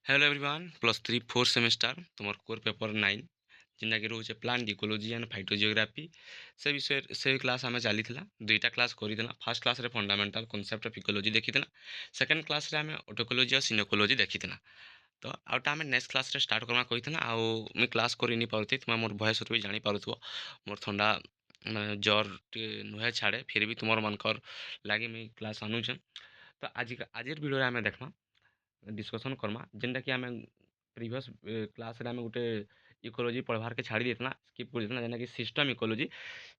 Hello everyone +3 fourth semester तुम core paper 9 जिनकी रोचे प्लांट इकोलॉजी एंड फाइटोजियोग्राफी से विषय से क्लास आम चली दुईटा क्लास करदेला फर्स्ट क्लास रे फंडामेंटल कॉन्सेप्ट ऑफ इकोलॉजी देखी सेकेंड क्लास रे आम ऑटोकोलॉजी और सिनोकोलॉजी देखी तो आउटा आम नेक्स्ट क्लास रे स्टार्ट करना कही आउ मुझे क्लास कर नहीं पार्थी तुम मोर भयस भी जानी पारुथ्व मोर थंडा माने जर टे नुहे छाड़े फिर भी तुम मनकर लगे मुझे क्लास अनुचे तो आज आज वीडियो आम देखमा डिस्कसन करमा जेनटा कि आम प्रिवियस क्लास रे आम गोटे इकोलॉजी पढ़वार के छाड़ी देतना स्किप कर देतना जेना कि सिस्टम इकोलॉजी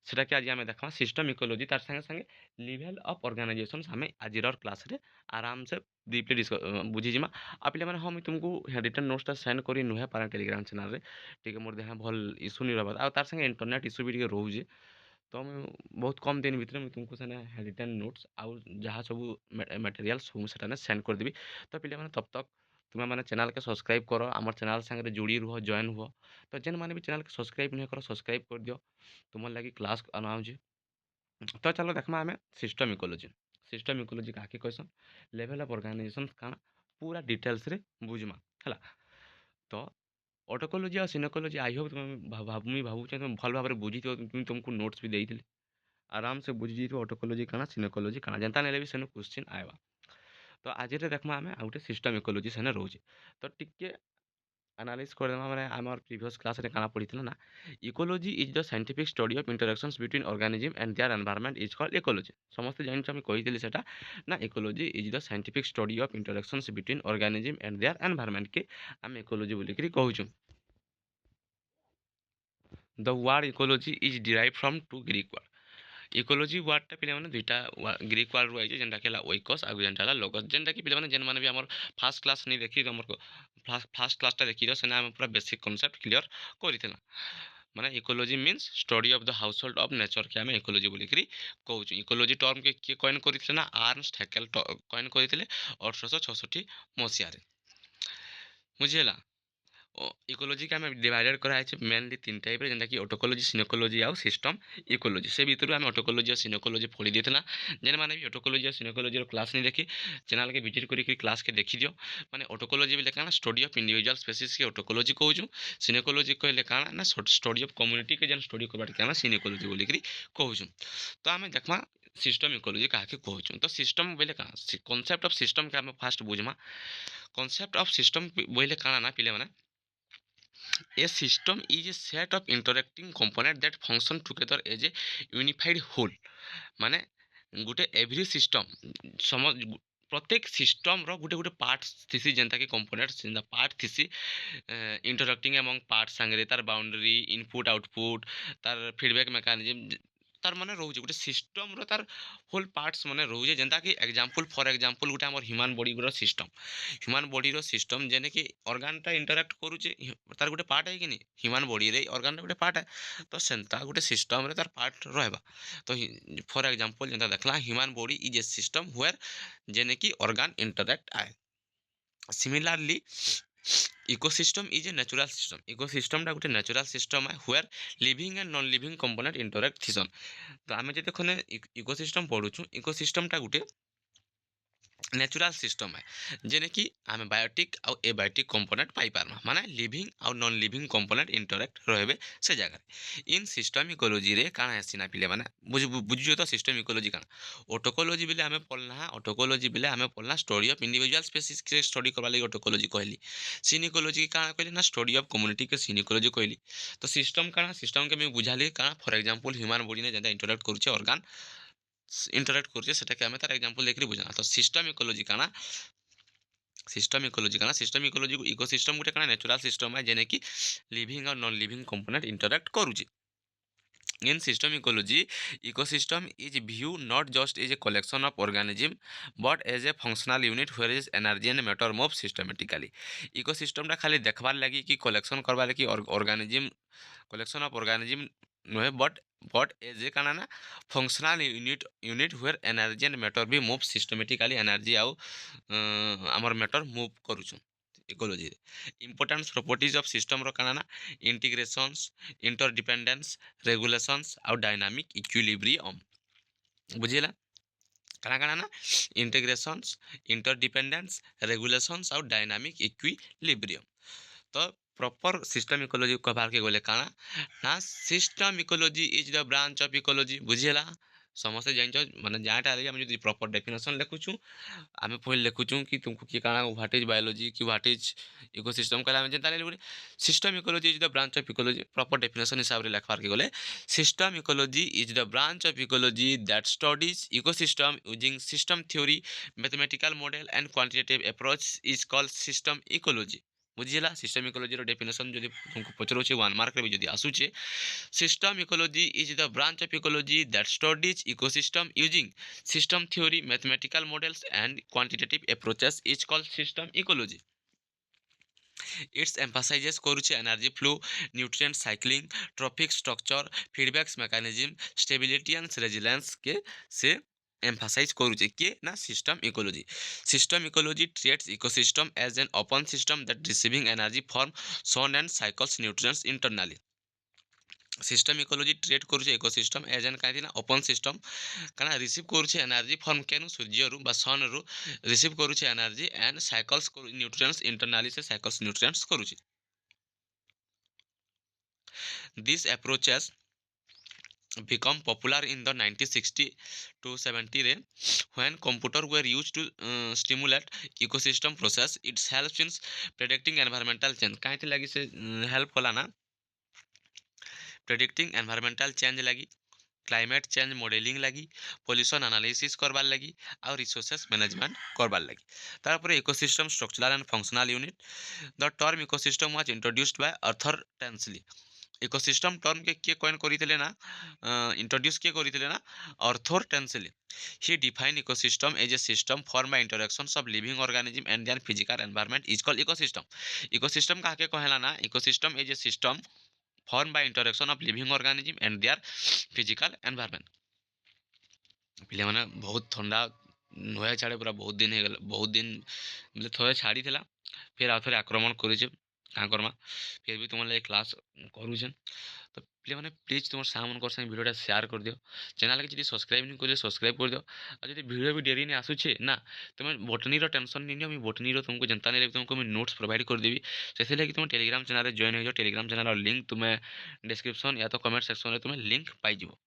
सेटा कि आज आम देखा सिस्टम इकोलॉजी तार संगे संगे लेवल ऑफ ऑर्गेनाइजेशन आम आज क्लास रे आराम से डीपली बुझीजिमा आ पे मैंने हाँ मुझे तुमको रिटर्न नोट्सटा सेंड कर नुहे पारा टेलीग्राम चैनल रे ठीक है मोर देहा भल इश्यू नहीं रहा तार संगे इंटरनेट इश्यू भी रोचे तो मुझे बहुत कम दिन भितर मुझे तुमको सेने रिटर्न नोट्स आउ जहाँ सब मटेरियल सब सेटा सेंड करदेवी तो पे मैंने तब तक तुम्हें मैंने चैनल के सब्सक्राइब करो आम चैनल संगे जोड़ी रुह जॉइन हुआ तो जेन मैंने भी चैनल के सब्सक्राइब नहीं करो सब्सक्राइब कर दियो तुम लगी क्लास अनाउंस तो चलो देखमा आम सिस्टम इकोलॉजी क्या कहसन लेवल ऑफ ऑर्गेनाइजेशन काना पूरा डिटेल्स रे बुझमा है तो ऑटोकोलॉजी और सिनोकोलॉजी आई होप तुम मुझे भावुचे तुम भल भाव बुझी तुमको नोट्स भी देती आराम से बुझी ऑटोकोलॉजी काना सिनोकोलॉजी काना जनता नेले भी सेनो क्वेश्चन आएगा तो आज देखमा आम आउटे सिस्टम इकोलॉजी सेने रोचे तो टिके एनालिस करदेमा माने आमर प्रीवियस क्लास रे काना पढ़ी ना ecology is the scientific study of interactions between organism and their environment is called ecology समस्त जान आम कही सेटा ना ecology is the scientific study of interactions between organism and their environment के आम इकोलॉजी बोलिक कहूँ the word ecology is derive from two Greek word ecology वर्डटा पे मैंने दुईटा ग्रीक वर्ड रही जेनटा कि ओइकस आगु जेनटा लोगस जेनटा कि पे जेन मैंने भी आम फास्ट क्लास नहीं देखी तुम फास्ट क्लासटा देखी सेना आम पूरा बेसिक कॉन्सेप्ट क्लियर करथिला माने ecology means study of the house hold of nature के आम इकोलॉजी बोलिक कहूँ इकोलॉजी टर्म के किए कॉइन करथिले ना आर्नस्ट हैकेल कॉइन करथिले 1866 मसीह बुझीगला इकोलॉजी के आम डिवाइडेड कराई मेनली तीन टाइप जेनटा कि ऑटोकोलॉजी सिनोकोलॉजी आउ सिस्टम इकोलॉजी से भितर आम ऑटोकोलॉजी और सिनोकोलॉजी पढ़ी देता जेन मैंने भी ऑटोकोलॉजी और सिनोकोलॉजी क्लास नहीं देखी चैनल के विजिट करके क्लास के देखी दियो माने ऑटोकोलॉजी बोले काना स्टडी ऑफ इंडिविजुअल स्पेसीज के ऑटोकोलॉजी कहूँ सिनोकोलॉजी कहले काना ना स्टडी ऑफ कम्युनिटी के जेन स्टडी करवाट के सिनोकोलॉजी बोलिक कहूँ तो आम देखमा सिस्टम इकोलॉजी क्या कहूँ तो सिस्टम बोले काना कॉन्सेप्ट ऑफ सिस्टम के आम फास्ट बुझमा कॉन्सेप्ट ऑफ सिस्टम बोले काना ना पिले मैंने A system is a set of interacting components that function together as a unified whole माने गोटे एवरी सिस्टम सम प्रत्येक सिस्टम रो गोटे गोटे पार्ट थी जेनता कि कंपोनेंट जेनता पार्ट थी इंटरक्टिंग एमंग पार्ट सांगे तार बाउंड्री इनपुट आउटपुट तार फीडबैक मेकानिज्म तार माने रोचे गोटे सिस्टम रो तार होल पार्ट्स माने रोचे जेनता कि एग्जांपल फॉर एग्जांपल गोटे हमर ह्यूमन बॉडी रो सिस्टम ह्यूमन बॉडी रो सिस्टम जेने कि ऑर्गनटा इंटरैक्ट करूचे तार गोटे पार्ट है कि नहीं ह्यूमन बॉडी रे ऑर्गन गोटे पार्ट है तो सेंता गोटे सिस्टम रे तार पार्ट रहबा तो फॉर एग्जांपल जेनता देखला human body is a system where जेने कि ऑर्गन इंटरैक्ट आए similarly ecosystem is a natural system इकोसिस्टमटा गोटे नेचुरल सिस्टम है where living and non living component interact थिसन तो आम जो देखने इकोसिस्टम पढ़ुछु इकोसिस्टमटा गोटे नेचुरल सिस्टम है जेने कि आम बायोटिक आउ एबायोटिक कंपोनेंट पाई पारमा माने लिविंग आउ नॉन लिविंग कंपोनेंट इंटरैक्ट रहबे से जगह इन सिस्टम इकोलॉजी रे काना आसीना पिले माने बुझियो तो सिस्टम इकोलॉजी काना ऑटोकोलॉजी बिले आमे पढ़ना ऑटोकोलॉजी बिले आमे पढ़ना स्टडी ऑफ इंडिविजुअल स्पेसीज के स्टडी करबा लागि ऑटोकोलॉजी कहली सिनिकोलॉजी काना कहली ना स्टडी ऑफ कम्युनिटी के सिनिकोलॉजी कहली तो सिस्टम काना सिस्टम के मैं बुझाली काना फॉर एग्जांपल ह्यूमन बॉडी ने जेंता इंटरैक्ट करूचे ऑर्गन इंटरैक्ट करूचे सेटाके आमे तार एग्जांपल देखि बुझना तो सिस्टम इकोलॉजी काना सिस्टम इकोलॉजी इकोसिस्टम गोटे काना नेचुरल सिस्टम है जेने कि लिविंग और नॉन लिविंग कंपोनेंट इंटरैक्ट करूचे in system ecology ecosystem is viewed not just as a collection of organism but as a functional unit where is energy and matter move systematically ecosystem टा खाली देखबार लगी कि collection करबार लगी organism collection of organism नुहे but as a काना ना functional unit where energy and matter भी move systematically energy आउ आमर matter move करूछु ecology importance properties of system रो काना ना इंटीग्रेशंस इंटरडिपेंडेंस रेगुलेशंस आउ डायनामिक इक्विलिब्रियम बुझिला କାଣା ନା ଇଣ୍ଟିଗ୍ରେସନ୍ସ, ଇଣ୍ଟରଡିପେଣ୍ଡେନ୍ସ, ରେଗୁଲେସନ୍ସ ଆଉ ଡାଇନାମିକ୍ ଇକ୍ୱିଲିବ୍ରିୟମ୍। ତ ପ୍ରପର୍ ସିଷ୍ଟମ୍ ଇକୋଲୋଜି କହବାର୍କେ ଗଲେ କାଣା ନା system ecology is the branch of ecology. ବୁଝିହେଲା? ସମସ୍ତେ ଜାଣିଛ ମାନେ ଯାହାଟା ହେଲେ ଆମେ ଯଦି ପ୍ରପର୍ ଡେଫିନେସନ୍ ଲେଖୁଛୁ, ଆମେ ପहिले ଲେଖୁଛୁ କି ତୁମକୁ କିଏ କାଣା ହ୍ୱାଟ୍ ଇଜ୍ ବାୟୋଲୋଜି କି ହ୍ୱାଟ୍ ଇଜ୍ ଇକୋସିଷ୍ଟମ୍ କହିଲେ ଆମେ ଯେନ୍ତା ହେଲେ ଗୋଟେ system ecology is the branch of ecology. Proper definition ହିସାବରେ ଲେଖବାର୍କେ ଗଲେ system ecology is the branch of ecology that studies ecosystem using system theory, mathematical model and quantitative approach is called system ecology। ବୁଝିଲା? System ଇକୋଲୋଜିର definition ଯଦି ତୁମକୁ ପଚାରୁଛେ 1 ମାର୍କରେ ବି ଯଦି ଆସୁଛେ, system ecology is the branch of ecology that studies ecosystem using system theory, mathematical models and quantitative approaches is called system ecology. It's emphasizes କରୁଛେ energy flow, nutrient cycling, trophic structure, feedbacks mechanism, stability and resilience के से emphasize କରୁଛେ କିଏ ନା system ecology। System ecology treats ecosystem as an open system that receiving energy from sun and cycles nutrients internally। System ecology trait करूचे ecosystem as an काहे ना open system काना receive करूचे एनर्जी फ्रॉम केनु सूर्य रु बा सन रु रिसीव करूचे energy and cycles nutrients internally से साइकल्स न्यूट्रिएंट्स करूचे। This approaches become popular in the 1960 to 70 रे when computer were used to stimulate ecosystem process। it helps in predicting environmental change। काहे लगी से हेल्प कला ना प्रेडिक्टिंग एनवायरमेंटल चेंज लगी, climate change modelling लगी, पॉल्यूशन एनालिसिस करबार लगी और रिसोर्सेस मैनेजमेंट करबार लगी। तारपर ecosystem structural and functional unit. The term ecosystem was introduced by Arthur Tansley. Ecosystem term के किए कॉइन करथिले ना इंट्रोड्यूस किए करथिले ना Arthur Tansley. He define ecosystem as a system form by interactions of living organism and their physical environment is called ecosystem. Ecosystem काके कहेला ना ecosystem as a system formed by interaction of living organism and their physical environment। पिले माने बहुत ठंडा नुहे छाड़े पूरा बहुत दिन हो गला, बहुत दिन मतलब थोड़े छाड़ी थिला फिर आथरे आक्रमण करिचे का करमा फिर भी तुम क्लास करूछन। तो पिले माने प्लीज तुम सामन कर संग वीडियोटा शेयर कर दियो, चैनल के जदी सब्सक्राइब नहीं करियो सब्सक्राइब कर दियो। आ जदी वीडियो भी डेरी ने आसुछे ना तुम बोटनी रो टेंशन नहीं नियो, मैं बोटनी रो तुमको जनता नहीं तुमको मैं नोट्स प्रोवाइड कर देबी। जैसे लगे तुम टेलीग्राम चैनल रे जॉइन हो जाओ, टेलीग्राम चैनल और लिंक तुम्हें डिस्क्रिप्शन या तो कमेंट सेक्शन में तुम्हें लिंक पाई जिवो।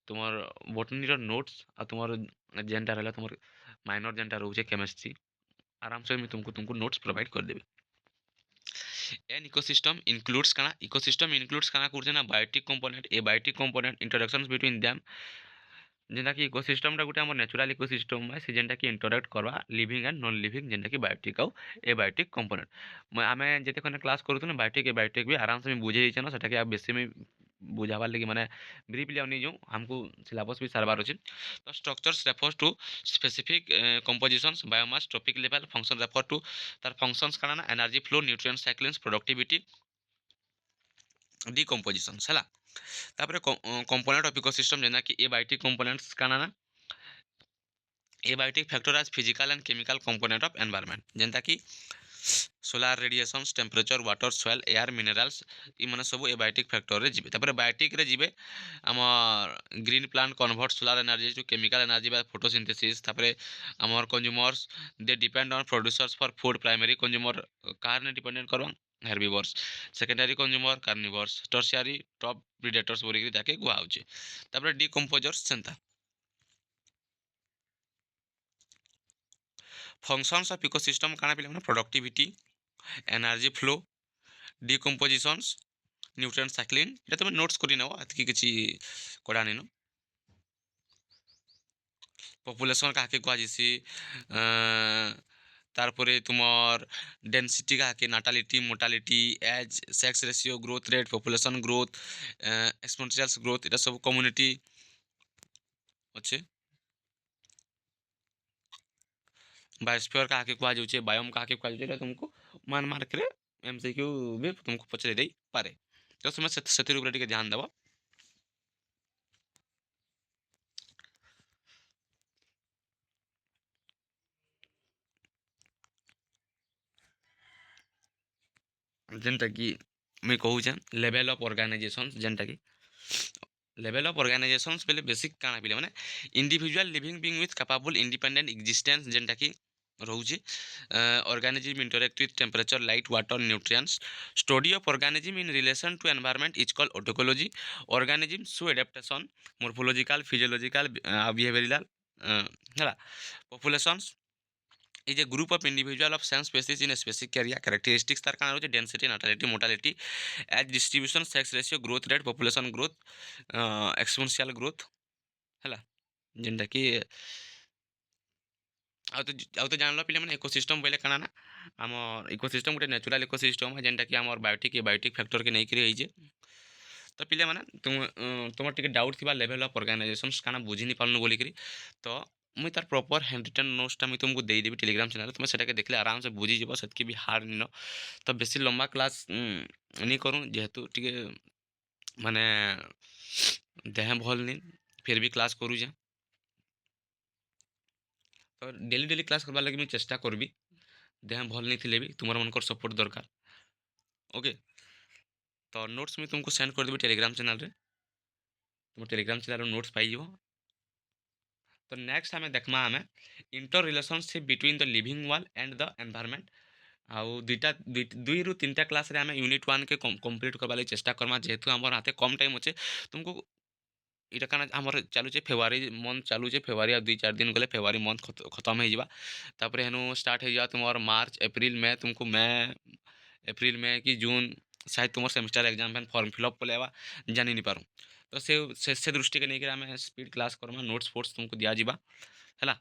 तुमर बोटनी रो नोट्स आ तुमर जेनटा रहला तुमर माइनर जेनटा रहउछे केमिस्ट्री आराम से मैं तुमको नोट्स प्रोवाइड कर देबी। एन इकोसिस्टम इंक्लूड्स काना इकोसिस्टम इंक्लूड्स काना करछे ना biotic component, abiotic component interactions between them जेनटा कि इकोसिस्टमटा गुटे हमर नेचुरल इकोसिस्टम है से जेनटा कि इंटरेक्ट करवा लिविंग एंड नॉन लिविंग जेनटा कि बायोटिक आउ एबायोटिक कंपोनेंट। मैं आमे जेते खने क्लास करूथु ना बायोटिक एबायोटिक भी आराम से मैं बुझे दिछे ना सेटा कि बेसी में बुझाबार लगी माने ब्रीफली आनी जो हमको सिलेबस भी सारबार अछि। तो structures refers to specific compositions biomass trophic level function refer to तार फंक्शंस काना ना energy flow nutrient cyclings productivity decompositions हैला। तापर कंपोनेंट ऑफ इकोसिस्टम जेना कि एबायोटिक कंपोनेंट्स काना ना abiotic factor as physical and chemical component of environment जेनता कि solar radiations temperature water soil air minerals इ माने सब एबायोटिक फैक्टर रे जिबे। तापर बायोटिक रे जिबे हमर green plant convert solar energy to chemical energy by photosynthesis. तापर हमर consumers they depend on producers for food. Primary consumer कार ने डिपेंडेंट करवा herbivores, secondary consumer carnivores, tertiary top predators बोली ताके गुआ होचे। तापर डिकम्पोजर्स सेंता फंक्शंस ऑफ इकोसिस्टम काना पिले माने productivity, energy flow, decompositions, nutrient cycling এটা তুমি নোটস কৰি নাও আতকি কিছু কৰা নিনো। পপুলেশন কাকে কোয়া যাইছি তারপরে তোমার ডেনসিটি কাকে natality mortality age sex ratio growth rate population growth exponential growth এটা সব কমিউনিটি আছে। बायोस्फीयर काके कुआ जाउछे बायोम काके कुआ जाउछे तुमको मान मार्क रे एमसीक्यू भी तुमको पचरे देई पारे। तो समय सेतिर ऊपर टिके ध्यान देबो। जेनटा कि मैं कहूँ लेवल ऑफ ऑर्गेनाइजेशन जेनटा कि लेवल ऑफ ऑर्गेनाइजेशंस पहले बेसिक काଣା पिले माने individual living being with capable independent existence जेनटा कि रोचे organism interact with temperature light water nutrients study of organism in relation to environment is called autecology organism so adaptation morphological physiological behavioural है populations is a group of individual of some species in a specific area characteristics तार काना होचे density natality mortality age distribution sex ratio growth rate population growth exponential growth ହେଲା ଯେନ୍ଟା କି ଆଉ ତ ଜାଣିଲ ପିଲାମାନେ ଇକୋସିଷ୍ଟମ୍ ବୋଇଲେ କାଣା ନା ଆମର ଇକୋସିଷ୍ଟମ୍ ଗୋଟେ ନ୍ୟାଚୁରାଲ୍ ଇକୋସିଷ୍ଟମ୍ ଯେନ୍ଟା କି ଆମର ବାୟୋଟିକ୍ ଫ୍ୟାକ୍ଟର୍ କେ ନେଇକିରି ହେଇଛେ ତ ପିଲାମାନେ ତୁମର ଟିକେ ଡାଉଟ୍ ଥିବା ଲେଭେଲ୍ ଅଫ୍ ଅର୍ଗାନାଇଜେସନ୍ସ କାଣା ବୁଝି ନି ପାରୁନୁ ବୋଲିକିରି ତ ମୁଇଁ ତାର ପ୍ରପର୍ ହ୍ୟାଣ୍ଡ ରିଟର୍ନ ନୋଟ୍ସଟା ମୁଇଁ ତୁମକୁ ଦେଇଦେବି ଟେଲିଗ୍ରାମ ଚ୍ୟାନେଲ୍ରେ ତୁମେ ସେଟାକେ ଦେଖିଲେ ଆରାମସେ ବୁଝିଯିବ ସେତ୍କି ବି ହାର୍ଡ଼ ନିନ ତ ବେଶୀ ଲମ୍ବା କ୍ଲାସ୍ ନି କରୁଁ ଯେହେତୁ ଟିକେ ମାନେ ଦେହ ଭଲ୍ ନି ଫିର୍ ବି କ୍ଲାସ୍ କରୁଛେଁ ତ ଡେଲି କ୍ଲାସ୍ କରବାର୍ ଲାଗି ମୁଇଁ ଚେଷ୍ଟା କରବି ଦେହ ଭଲ୍ ନି ଥିଲେ ବି ତୁମର ମାନଙ୍କର ସପୋର୍ଟ ଦରକାର ଓକେ ତ ନୋଟ୍ସ ମୁଇଁ ତୁମକୁ ସେଣ୍ଡ କରିଦେବି ଟେଲିଗ୍ରାମ ଚ୍ୟାନେଲ୍ରେ ତୁମ ଟେଲିଗ୍ରାମ ଚ୍ୟାନେଲ୍ର ନୋଟ୍ସ ପାଇଯିବ ତ ନେକ୍ସଟ ଆମେ ଦେଖମା ଆମେ interrelationship between the living world and the environment ଆଉ ଦୁଇରୁ ତିନିଟା କ୍ଲାସ୍ରେ ଆମେ ୟୁନିଟ୍ ୱାନ୍କେ କମ୍ପ୍ଲିଟ୍ କରବା ଲାଗି ଚେଷ୍ଟା କରମା ଯେହେତୁ ଆମର ହାତେ କମ୍ ଟାଇମ୍ ଅଛେ ତୁମକୁ ଇଟା କାଣା ଆମର ଚାଲୁଛେ ଫେବୃଆରୀ ମନ୍ଥ ଚାଲୁଛେ ଫେବୃଆରୀ ଆଉ 2-4 ଦିନ ଗଲେ ଫେବୃଆରୀ ମନ୍ଥ ଖତମ ହେଇଯିବା ତାପରେ ହେନୁ ଷ୍ଟାର୍ଟ ହେଇଯିବା ତୁମର ମାର୍ଚ୍ଚ ଏପ୍ରିଲ ମେ ତୁମକୁ ଏପ୍ରିଲ ମେ କି ଜୁନ୍ शायद तुम semester exam fan form fill up कर लेवा जानी नहीं पारूँ तो से दृष्टि के नहीं कि आम speed class Karma notes photos तुमको दिज्व है